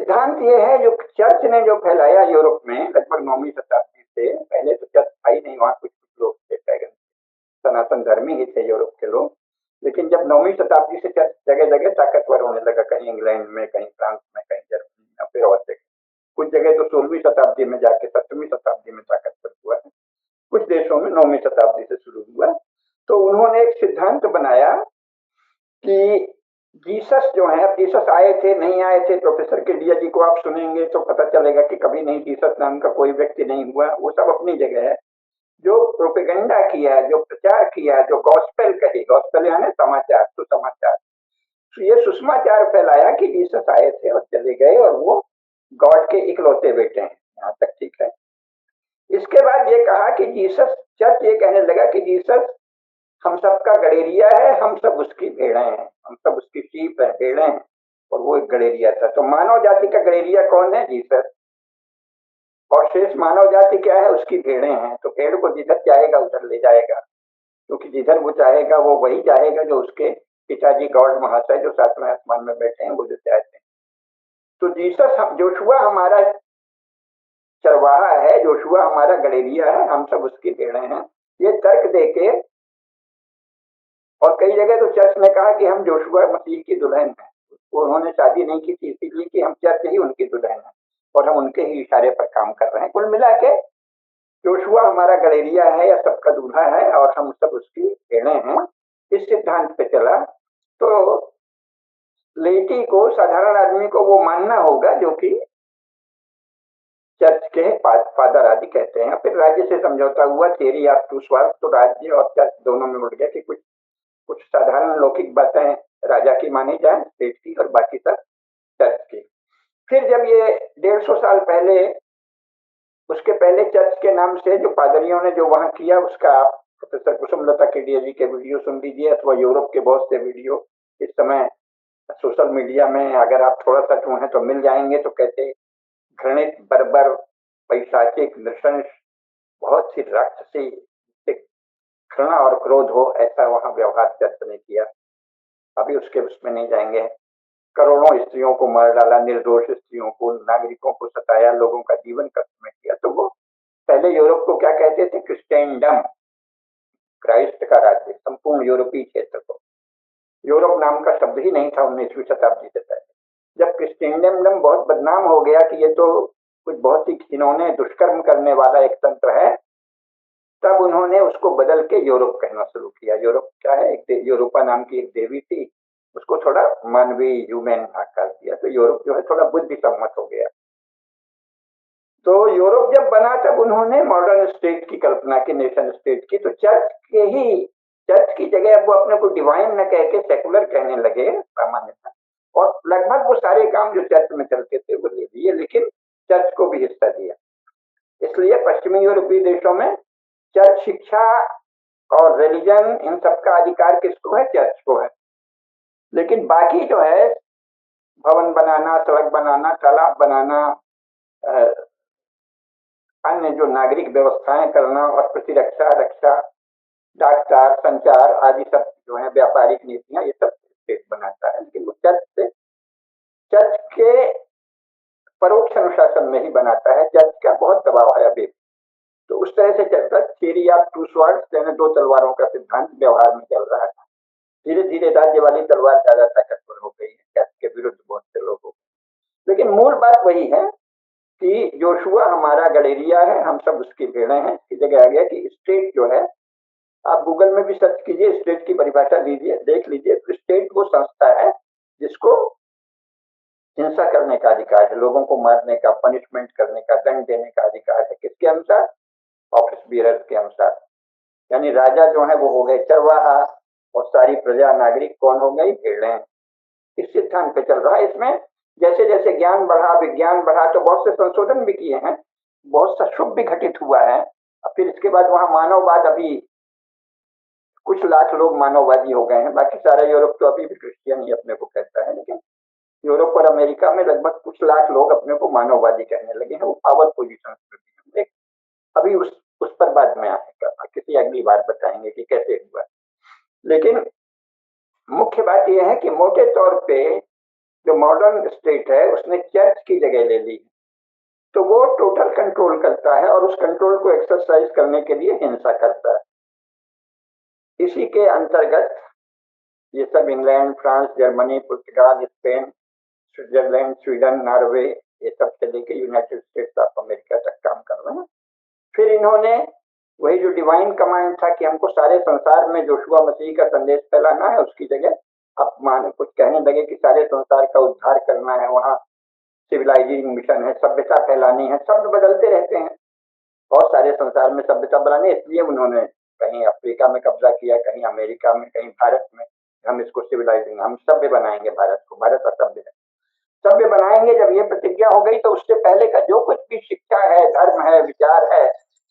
सिद्धांत ये है जो चर्च ने जो फैलाया यूरोप में लगभग 9वीं शताब्दी से। पहले तो चर्च था ही नहीं, वहां कुछ कुछ लोग थे, पैगन सनातन धर्मी ही थे यूरोप के लोग। लेकिन जब 9वीं शताब्दी से चर्च जगह जगह ताकतवर होने लगा, कहीं इंग्लैंड में, कहीं फ्रांस में, कहीं जर्मनी में, फिर और जगह, कुछ जगह तो 16वीं शताब्दी में जाके 17वीं शताब्दी में ताकतवर हुआ है, कुछ देशों में 9वीं शताब्दी से शुरू हुआ। तो उन्होंने एक सिद्धांत बनाया कि जीसस जो है, अब जीसस आए थे नहीं आए थे, प्रोफेसर के डिया जी को आप सुनेंगे तो पता चलेगा कि कभी नहीं जीसस नाम का कोई व्यक्ति नहीं हुआ, वो सब अपनी जगह है। जो प्रोपेगेंडा किया, जो प्रचार किया, जो गॉस्पेल कही, गॉस्पेल यानी समाचार, सुसमाचार, तो ये सुषमाचार फैलाया कि जीसस आए थे और चले गए और वो गॉड के इकलौते बेटे हैं, यहाँ तक ठीक है। इसके बाद ये कहा कि जीसस, चर्च ये कहने लगा कि जीसस हम सबका गड़ेरिया है, हम सब उसकी भेड़ें हैं, हम सब उसकी शीप है, भेड़ें हैं, और वो एक गड़ेरिया था। तो मानव जाति का गड़ेरिया कौन है? जीसस। और शेष मानव जाति क्या है? उसकी भेड़ें हैं। तो भेड़ को जिधर चाहेगा उधर ले जाएगा, क्योंकि जिधर वो चाहेगा वो वही चाहेगा जो उसके पिताजी गॉड महाशय जो सातवें आसमान में बैठे हैं वो जो चाहते हैं। तो जीसस, जोशुआ हमारा चरवाहा है, जोशुआ हमारा गड़ेरिया है, हम सब उसकी भेड़ें हैं। ये तर्क देके, और कई जगह तो चर्च ने कहा कि हम जोशुआ मसीह की दुल्हन हैं। उन्होंने शादी नहीं की थी इसीलिए कि हम चर्च ही उनकी दुल्हन है और हम उनके ही इशारे पर काम कर रहे हैं। कुल मिला के जोशुआ हमारा गड़ेरिया है या सबका दूल्हा है और हम सब उसकी भेड़ें हैं। इस सिद्धांत पे चला। तो लेटी को, साधारण आदमी को वो मानना होगा जो कि चर्च के फादर आदि कहते हैं। फिर राज्य से समझौता हुआ, थ्योरी ऑफ टू स्वार्थ, तो राज्य और चर्च दोनों में उठ गया कि कुछ कुछ साधारण लौकिक बातें राजा की मानी जाए, स्टेट की, और बाकी सब चर्च की। फिर जब ये 150 साल पहले, उसके पहले चर्च के नाम से जो पादरियों ने जो वहां किया, उसका आप प्रोफेसर कुसुमलता केडिया जी के वीडियो सुन लीजिए, अथवा यूरोप के बहुत से वीडियो इस समय सोशल मीडिया में अगर आप थोड़ा सा ढूंढें तो मिल जाएंगे। तो कहते घृणित, बर्बर, पैशाचिक, नृशंस, बहुत सी राक्षसी घृणा और क्रोध हो, ऐसा वहां व्यवहार चर्च ने किया। अभी उसके उसमें नहीं जाएंगे। करोड़ों स्त्रियों को मार डाला, निर्दोष स्त्रियों को, नागरिकों को सताया, लोगों का जीवन कष्ट में किया। तो वो पहले यूरोप को क्या कहते थे? क्रिस्टेंडम, क्राइस्ट का राज्य, संपूर्ण यूरोपीय क्षेत्र को। यूरोप नाम का शब्द ही नहीं था 19वीं शताब्दी से पहले। जब क्रिस्टेंडम बहुत बदनाम हो गया कि ये तो कुछ बहुत ही घिनौने दुष्कर्म करने वाला एक तंत्र है, तब उन्होंने उसको बदल के यूरोप कहना शुरू किया। यूरोप क्या है? एक यूरोपा नाम की एक देवी थी, उसको थोड़ा मानवीय, ह्यूमन आकार दिया। तो यूरोप जो है थोड़ा बुद्धि सम्मत हो गया। तो यूरोप जब बना तब उन्होंने मॉडर्न स्टेट की कल्पना की, नेशन स्टेट की। तो चर्च की जगह अब वो अपने को डिवाइन न कह के सेकुलर कहने लगे सामान्यतः, और लगभग वो सारे काम जो चर्च में चलते थे वो ले लिए, लेकिन चर्च को भी हिस्सा दिया। इसलिए पश्चिमी यूरोपीय देशों में चर्च शिक्षा और रिलीजन, इन सबका अधिकार किसको है? चर्च को है। लेकिन बाकी जो है, भवन बनाना, सड़क बनाना, तालाब बनाना, अन्य जो नागरिक व्यवस्थाएं करना और प्रतिरक्षा, रक्षा, डाकटार, संचार आदि सब जो है व्यापारिक नीतियां, ये सब स्टेट बनाता है। लेकिन वो चर्च के परोक्ष अनुशासन में ही बनाता है। चर्च का बहुत दबाव है अभी। तो उस तरह से चलता है। थ्योरी ऑफ टू स्वॉर्ड्स, यानी दो तलवारों का सिद्धांत व्यवहार में चल रहा था। धीरे धीरे राज्य वाली तलवार ज्यादा ताकतवर हो गई है, चर्च के विरुद्ध बहुत से लोगों को। लेकिन मूल बात वही है कि जोशुआ हमारा गड़ेरिया है, हम सब उसकी भेड़ें हैं। इसकी जगह आ गया कि स्टेट जो है, आप गूगल में भी सर्च कीजिए, स्टेट की परिभाषा लीजिए, देख लीजिए। तो स्टेट वो संस्था है जिसको हिंसा करने का अधिकार है, लोगों को मारने का, पनिशमेंट करने का, दंड देने का अधिकार है। किसके अनुसार? ऑफिस बियरर के अनुसार। यानी राजा जो है वो हो गए चरवाहा और सारी प्रजा, नागरिक कौन हो गई? भेड़ें। इस सिद्धांत पे चल रहा है। इसमें जैसे जैसे ज्ञान बढ़ा, विज्ञान बढ़ा, तो बहुत से संशोधन भी किए हैं, बहुत सा शुभ भी घटित हुआ है। फिर इसके बाद वहां मानववाद, अभी कुछ लाख लोग मानववादी हो गए हैं। बाकी सारा यूरोप तो अभी भी क्रिश्चियन ही अपने को कहता है, लेकिन यूरोप और अमेरिका में लगभग कुछ लाख लोग अपने को मानववादी कहने लगे हैं। वो पावर पोजिशन में। अभी उस पर बाद में आएगा, किसी अगली बार बताएंगे कि कैसे हुआ। लेकिन मुख्य बात यह है कि मोटे तौर पे जो मॉडर्न स्टेट है उसने चर्च की जगह ले ली, तो वो टोटल कंट्रोल करता है और उस कंट्रोल को एक्सरसाइज करने के लिए हिंसा करता है। इसी के अंतर्गत ये सब इंग्लैंड, फ्रांस, जर्मनी, पुर्तगाल, स्पेन, स्विट्जरलैंड, स्वीडन, नॉर्वे, ये सब से लेके यूनाइटेड स्टेट्स ऑफ अमेरिका तक काम कर रहे हैं। फिर इन्होंने वही जो डिवाइन कमांड था कि हमको सारे संसार में जोशुआ मसीह का संदेश फैलाना है, उसकी जगह अब मान कुछ कहने लगे कि सारे संसार का उद्धार करना है, वहाँ सिविलाइजिंग मिशन है, सभ्यता फैलानी है। शब्द बदलते रहते हैं और सारे संसार में सभ्यता बनानी, इसलिए उन्होंने कहीं अफ्रीका में कब्जा किया, कहीं अमेरिका में, कहीं भारत में। हम इसको सिविलाइजिंग, हम सभ्य बनाएंगे भारत को, भारत असभ्य है, सभ्य बनाएंगे। जब ये प्रतिज्ञा हो गई तो उससे पहले का जो कुछ भी शिक्षा है, धर्म है, विचार है,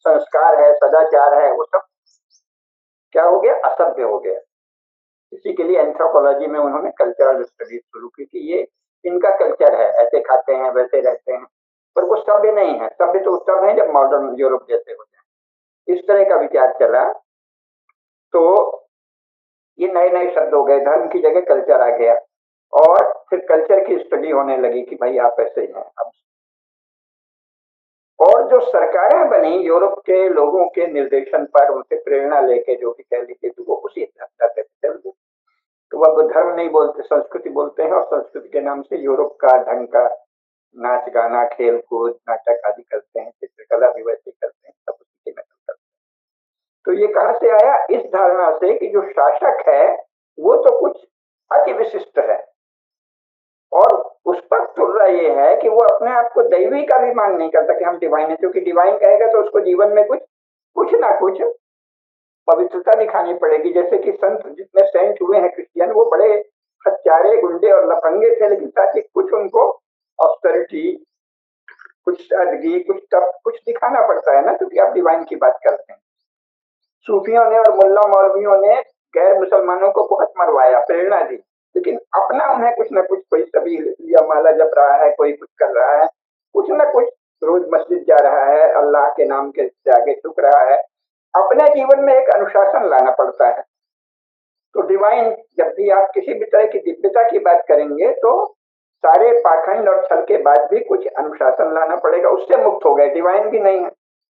संस्कार है, सदाचार है, वो सब क्या हो गया? असभ्य हो गया। इसी के लिए एंथ्रोपोलॉजी में उन्होंने कल्चरल स्टडीज शुरू की कि ये इनका कल्चर है, ऐसे खाते हैं, वैसे रहते हैं, पर वो सभ्य नहीं है। सभ्य तो तब है जब मॉडर्न यूरोप जैसे हो जाए। इस तरह का विचार चला, तो ये नए नए शब्द हो गए, धर्म की जगह कल्चर आ गया, और फिर कल्चर की स्टडी होने लगी कि भाई आप ऐसे ही हैं अब। और जो सरकारें बनी यूरोप के लोगों के निर्देशन पर, उनसे प्रेरणा लेके जो भी कह लीजिए, तो वो उसी रास्ते पे चल गए। तो वो अब धर्म नहीं बोलते, संस्कृति बोलते हैं, और संस्कृति के नाम से यूरोप का ढंग का नाच गाना, खेल कूद, नाटक आदि करते हैं, चित्रकला भी वैसे करते हैं, सब उसी के नकल करते हैं। तो ये कहां से आया? इस धारणा से कि जो शासक है वो तो कुछ अति विशिष्ट है, और उस पर तुलना ये है कि वो अपने आप को दैवी का भी मांग नहीं करता कि हम डिवाइन है, क्योंकि डिवाइन कहेगा तो उसको जीवन में कुछ कुछ ना कुछ पवित्रता दिखानी पड़ेगी। जैसे कि संत, जितने सेंट हुए हैं क्रिश्चियन, वो बड़े हत्यारे, गुंडे और लफंगे थे, लेकिन ताकि कुछ उनको ऑस्टेरिटी, कुछ सादगी, कुछ तप, कुछ दिखाना पड़ता है ना, क्योंकि आप डिवाइन की बात करते हैं। सूफियों ने और मुल्ला मौलवियों ने गैर मुसलमानों को बहुत मरवाया, प्रेरणा दी, लेकिन अपना उन्हें कुछ ना कुछ, कोई सभी या माला जप रहा है, कोई कुछ कर रहा है, कुछ ना कुछ रोज मस्जिद जा रहा है, अल्लाह के नाम के आगे झुक रहा है। अपने जीवन में एक अनुशासन लाना पड़ता है। तो डिवाइन, जब भी आप किसी भी तरह की दिव्यता की बात करेंगे तो सारे पाखंड और छल के बाद भी कुछ अनुशासन लाना पड़ेगा, उससे मुक्त हो गए। डिवाइन भी नहीं है,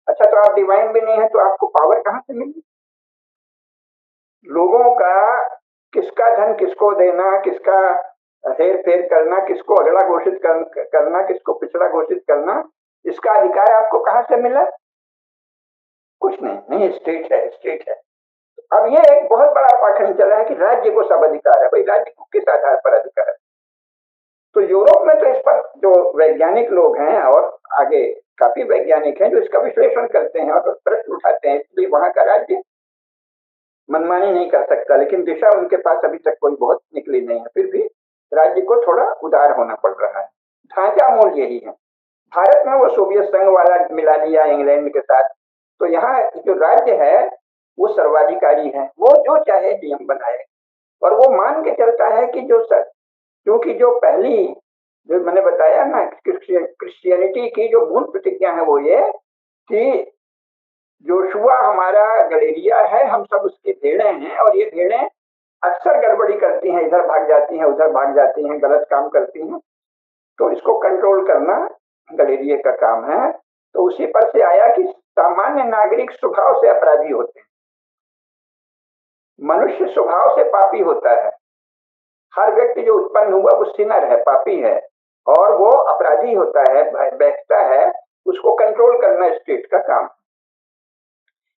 अच्छा तो आप डिवाइन भी नहीं है तो आपको पावर कहां से मिली? लोगों का किसका धन किसको देना, किसका हेर फेर करना, किसको अगला घोषित करना, किसको पिछड़ा घोषित करना, इसका अधिकार आपको कहां से मिला? कुछ नहीं, नहीं स्टेट है, स्टेट है। अब ये एक बहुत बड़ा पाखंड चला है कि राज्य को सब अधिकार है। भाई राज्य को किस आधार पर अधिकार है? तो यूरोप में तो इस पर जो वैज्ञानिक लोग हैं, और आगे काफी वैज्ञानिक हैं जो इसका विश्लेषण करते हैं और प्रश्न उठाते हैं, इसलिए वहां का राज्य मनमानी नहीं कर सकता, लेकिन दिशा उनके पास अभी तक कोई बहुत निकली नहीं है। फिर भी राज्य को थोड़ा उदार होना पड़ रहा है। ढांचा मूल यही है। भारत में वो सोवियत संघ वाला मिला लिया इंग्लैंड के साथ, तो यहाँ जो राज्य है वो सर्वाधिकारी है, वो जो चाहे नियम बनाए, और वो मान के चलता है कि क्योंकि जो पहली, जो मैंने बताया ना, क्रिश्चियनिटी की जो मूल प्रतिज्ञा है वो ये कि जोशुआ हमारा गलेरिया है, हम सब उसकी भेड़ें हैं, और ये भेड़ें अक्सर गड़बड़ी करती हैं, इधर भाग जाती हैं, उधर भाग जाती हैं, गलत काम करती हैं, तो इसको कंट्रोल करना गलेरिया का काम है। तो उसी पर से आया कि सामान्य नागरिक स्वभाव से अपराधी होते हैं, मनुष्य स्वभाव से पापी होता है। हर व्यक्ति जो उत्पन्न हुआ वो सिनर है, पापी है, और वो अपराधी होता है, बहकता है, उसको कंट्रोल करना स्टेट का काम।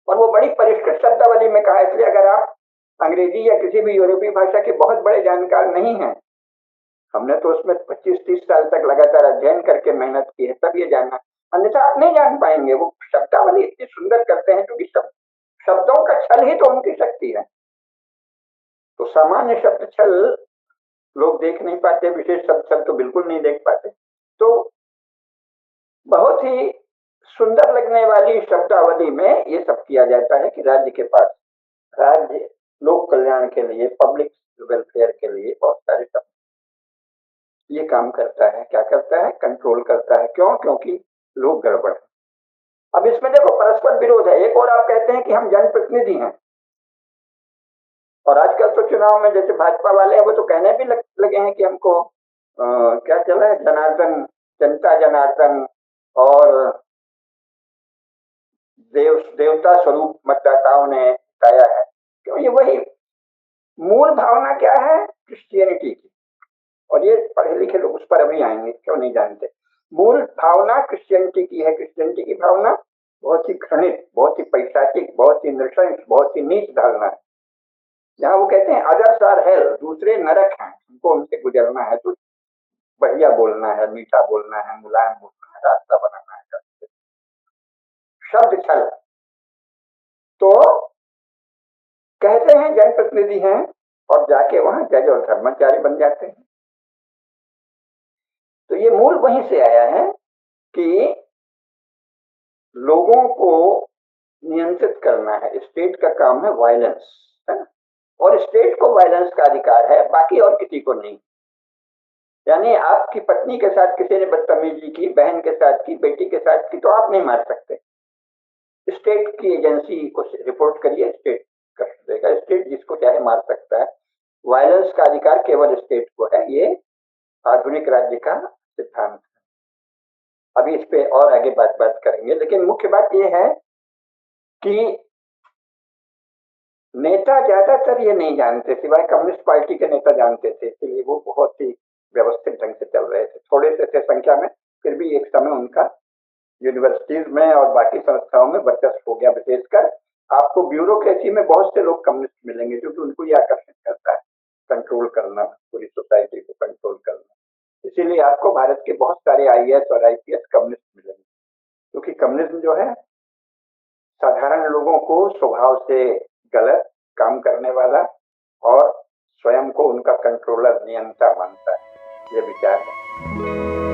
और वो बड़ी परिष्कृत शब्दावली में कहा, इसलिए अगर आप अंग्रेजी या किसी भी यूरोपीय भाषा के बहुत बड़े जानकार नहीं हैं, हमने तो उसमें 25-30 साल तक लगातार अध्ययन करके मेहनत की है, तब ये जानना, अन्यथा आप नहीं जान पाएंगे। वो शब्दावली इतनी सुंदर करते हैं क्योंकि शब्दों का छल ही तो उनकी शक्ति है। तो सामान्य शब्द छल लोग देख नहीं पाते, विशेष शब्द छल तो बिल्कुल नहीं देख पाते। तो बहुत ही सुंदर लगने वाली शब्दावली में ये सब किया जाता है कि राज्य के पास, राज्य लोक कल्याण के लिए, पब्लिक वेलफेयर के लिए बहुत सारे शब्द ये काम करता है। क्या करता है? कंट्रोल करता है। क्यों? क्योंकि लोग गड़बड़ है। अब इसमें देखो परस्पर विरोध है। एक और आप कहते हैं कि हम जनप्रतिनिधि हैं, और आजकल तो चुनाव में जैसे भाजपा वाले हैं वो तो कहने भी लगे हैं कि हमको क्या चला है, जनार्दन, जनता जनार्दन और देवता स्वरूप मतदाताओं ने बताया है। क्यों, ये वही मूल भावना क्या है क्रिश्चियनिटी की। और ये पढ़े लिखे लोग उस पर अभी आएंगे, क्यों नहीं जानते। मूल भावना क्रिश्चियनिटी की है। क्रिश्चियनिटी की भावना बहुत ही घृणित, बहुत ही पैशाचिक, बहुत ही नृशंस, बहुत ही नीच धारणा है। जहाँ वो कहते हैं अदर्स आर हेल, दूसरे नरक हैं, हमको उनसे गुजरना है तो बढ़िया बोलना है, मीठा बोलना है, मुलायम बोलना है, रास्ता बनाना है। शब्द छल। तो कहते हैं जनप्रतिनिधि हैं और जाके वहां जज और धर्माचार्य बन जाते हैं। तो ये मूल वहीं से आया है कि लोगों को नियंत्रित करना है। स्टेट का काम है वायलेंस, है ना। और स्टेट को वायलेंस का अधिकार है, बाकी और किसी को नहीं। यानी आपकी पत्नी के साथ किसी ने बदतमीजी की, बहन के साथ की, बेटी के साथ की, तो आप नहीं मार सकते। स्टेट की एजेंसी को रिपोर्ट करिए, स्टेट कर देगा। स्टेट जिसको चाहे मार सकता है। वायलेंस का अधिकार केवल स्टेट को है। ये आधुनिक राज्य का सिद्धांत है। अभी इस पे और आगे बात करेंगे, लेकिन मुख्य बात यह है कि नेता ज्यादातर ये नहीं जानते, सिवाय कम्युनिस्ट पार्टी के नेता जानते थे, इसलिए वो बहुत ही व्यवस्थित ढंग से चल रहे थे। थोड़े से थे संख्या में, फिर भी एक समय उनका यूनिवर्सिटीज में और बाकी संस्थाओं में वर्चस्व हो गया। विशेषकर आपको ब्यूरोक्रेसी में बहुत से लोग कम्युनिस्ट मिलेंगे, क्योंकि उनको ये आकर्षित करता है, कंट्रोल करना, पूरी सोसाइटी को कंट्रोल करना। इसीलिए आपको भारत के बहुत सारे आईएएस और आईपीएस कम्युनिस्ट मिलेंगे, क्योंकि कम्युनिज्म जो है साधारण लोगों को स्वभाव से गलत काम करने वाला और स्वयं को उनका कंट्रोलर, नियंता मानता है। ये विचार है।